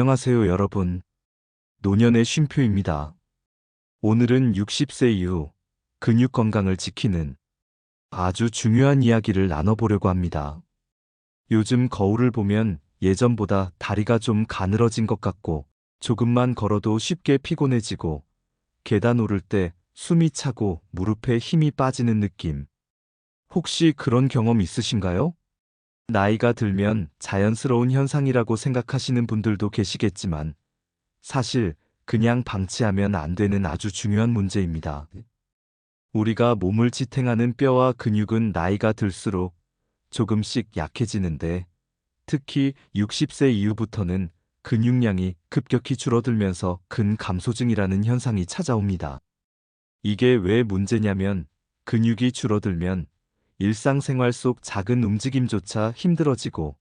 안녕하세요 여러분. 노년의 쉼표입니다. 오늘은 60세 이후 근육 건강을 지키는 아주 중요한 이야기를 나눠보려고 합니다. 요즘 거울을 보면 예전보다 다리가 좀 가늘어진 것 같고 조금만 걸어도 쉽게 피곤해지고 계단 오를 때 숨이 차고 무릎에 힘이 빠지는 느낌. 혹시 그런 경험 있으신가요? 나이가 들면 자연스러운 현상이라고 생각하시는 분들도 계시겠지만 사실 그냥 방치하면 안 되는 아주 중요한 문제입니다. 우리가 몸을 지탱하는 뼈와 근육은 나이가 들수록 조금씩 약해지는데 특히 60세 이후부터는 근육량이 급격히 줄어들면서 근감소증이라는 현상이 찾아옵니다. 이게 왜 문제냐면 근육이 줄어들면 일상생활 속 작은 움직임조차 힘들어지고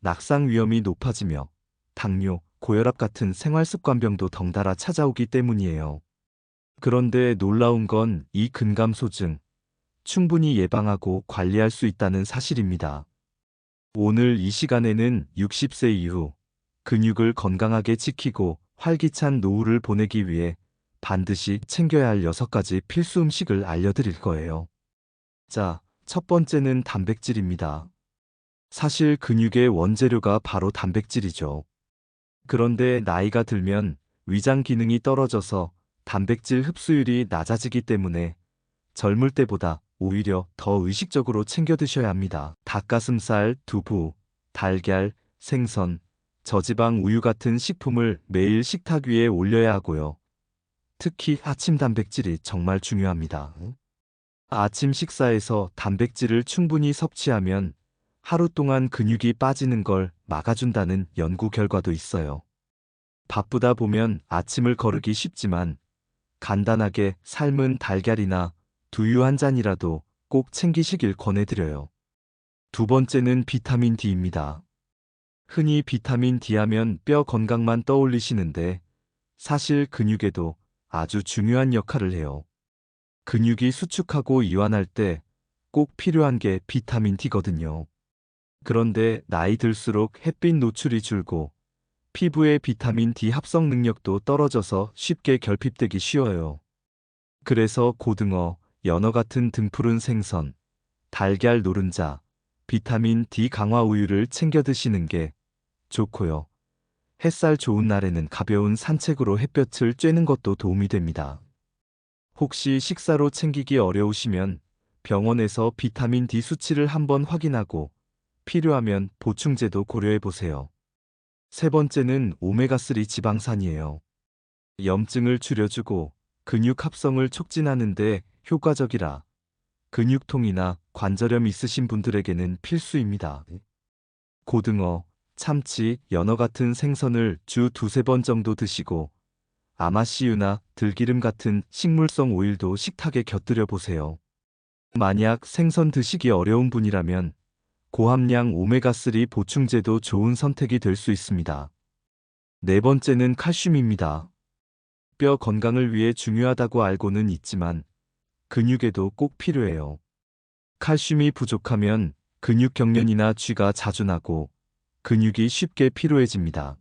낙상 위험이 높아지며 당뇨, 고혈압 같은 생활습관병도 덩달아 찾아오기 때문이에요. 그런데 놀라운 건 이 근감소증, 충분히 예방하고 관리할 수 있다는 사실입니다. 오늘 이 시간에는 60세 이후 근육을 건강하게 지키고 활기찬 노후를 보내기 위해 반드시 챙겨야 할 6가지 필수 음식을 알려드릴 거예요. 자, 첫 번째는 단백질입니다. 사실 근육의 원재료가 바로 단백질이죠. 그런데 나이가 들면 위장 기능이 떨어져서 단백질 흡수율이 낮아지기 때문에 젊을 때보다 오히려 더 의식적으로 챙겨 드셔야 합니다. 닭가슴살, 두부, 달걀, 생선, 저지방 우유 같은 식품을 매일 식탁 위에 올려야 하고요. 특히 아침 단백질이 정말 중요합니다. 아침 식사에서 단백질을 충분히 섭취하면 하루 동안 근육이 빠지는 걸 막아준다는 연구 결과도 있어요. 바쁘다 보면 아침을 거르기 쉽지만 간단하게 삶은 달걀이나 두유 한 잔이라도 꼭 챙기시길 권해드려요. 두 번째는 비타민 D입니다. 흔히 비타민 D 하면 뼈 건강만 떠올리시는데 사실 근육에도 아주 중요한 역할을 해요. 근육이 수축하고 이완할 때 꼭 필요한 게 비타민 D거든요. 그런데 나이 들수록 햇빛 노출이 줄고 피부의 비타민 D 합성 능력도 떨어져서 쉽게 결핍되기 쉬워요. 그래서 고등어, 연어 같은 등푸른 생선, 달걀 노른자, 비타민 D 강화 우유를 챙겨 드시는 게 좋고요. 햇살 좋은 날에는 가벼운 산책으로 햇볕을 쬐는 것도 도움이 됩니다. 혹시 식사로 챙기기 어려우시면 병원에서 비타민 D 수치를 한번 확인하고 필요하면 보충제도 고려해 보세요. 세 번째는 오메가3 지방산이에요. 염증을 줄여주고 근육 합성을 촉진하는데 효과적이라 근육통이나 관절염 있으신 분들에게는 필수입니다. 고등어, 참치, 연어 같은 생선을 주 두세 번 정도 드시고 아마씨유나 들기름 같은 식물성 오일도 식탁에 곁들여 보세요. 만약 생선 드시기 어려운 분이라면 고함량 오메가3 보충제도 좋은 선택이 될 수 있습니다. 네 번째는 칼슘입니다. 뼈 건강을 위해 중요하다고 알고는 있지만 근육에도 꼭 필요해요. 칼슘이 부족하면 근육 경련이나 쥐가 자주 나고 근육이 쉽게 피로해집니다.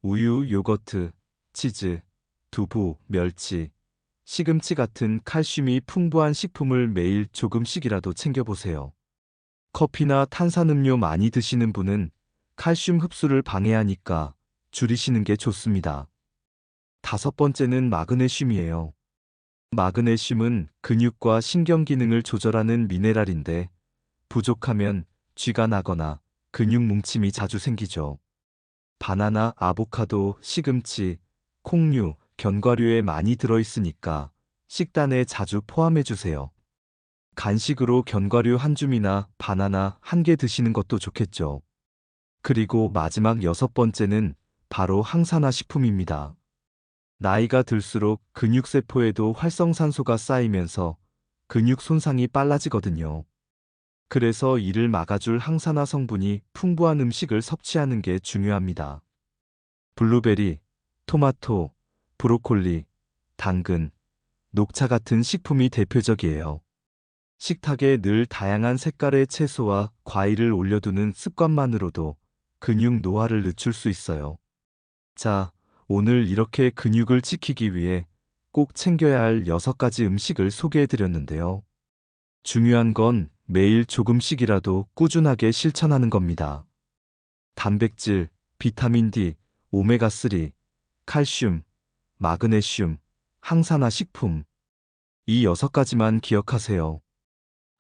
우유, 요거트, 치즈, 두부, 멸치, 시금치 같은 칼슘이 풍부한 식품을 매일 조금씩이라도 챙겨보세요. 커피나 탄산음료 많이 드시는 분은 칼슘 흡수를 방해하니까 줄이시는 게 좋습니다. 다섯 번째는 마그네슘이에요. 마그네슘은 근육과 신경 기능을 조절하는 미네랄인데 부족하면 쥐가 나거나 근육 뭉침이 자주 생기죠. 바나나, 아보카도, 시금치, 콩류, 견과류에 많이 들어있으니까 식단에 자주 포함해 주세요. 간식으로 견과류 한 줌이나 바나나 한 개 드시는 것도 좋겠죠. 그리고 마지막 여섯 번째는 바로 항산화 식품입니다. 나이가 들수록 근육세포에도 활성산소가 쌓이면서 근육 손상이 빨라지거든요. 그래서 이를 막아줄 항산화 성분이 풍부한 음식을 섭취하는 게 중요합니다. 블루베리, 토마토, 브로콜리, 당근, 녹차 같은 식품이 대표적이에요. 식탁에 늘 다양한 색깔의 채소와 과일을 올려두는 습관만으로도 근육 노화를 늦출 수 있어요. 자, 오늘 이렇게 근육을 지키기 위해 꼭 챙겨야 할 6가지 음식을 소개해 드렸는데요. 중요한 건 매일 조금씩이라도 꾸준하게 실천하는 겁니다. 단백질, 비타민 D, 오메가3, 칼슘, 마그네슘, 항산화 식품. 이 6가지만 기억하세요.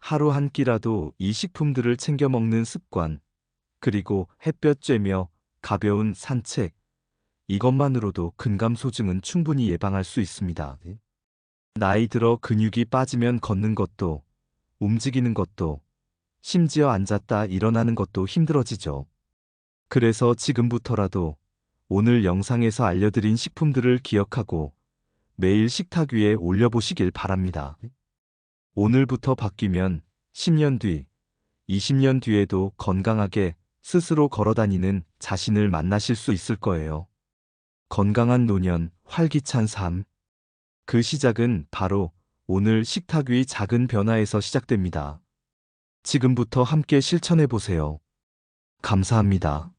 하루 한 끼라도 이 식품들을 챙겨 먹는 습관, 그리고 햇볕 쬐며 가벼운 산책, 이것만으로도 근감소증은 충분히 예방할 수 있습니다. 나이 들어 근육이 빠지면 걷는 것도, 움직이는 것도, 심지어 앉았다 일어나는 것도 힘들어지죠. 그래서 지금부터라도 오늘 영상에서 알려드린 식품들을 기억하고 매일 식탁 위에 올려보시길 바랍니다. 오늘부터 바뀌면 10년 뒤, 20년 뒤에도 건강하게 스스로 걸어다니는 자신을 만나실 수 있을 거예요. 건강한 노년, 활기찬 삶. 그 시작은 바로 오늘 식탁 위 작은 변화에서 시작됩니다. 지금부터 함께 실천해 보세요. 감사합니다.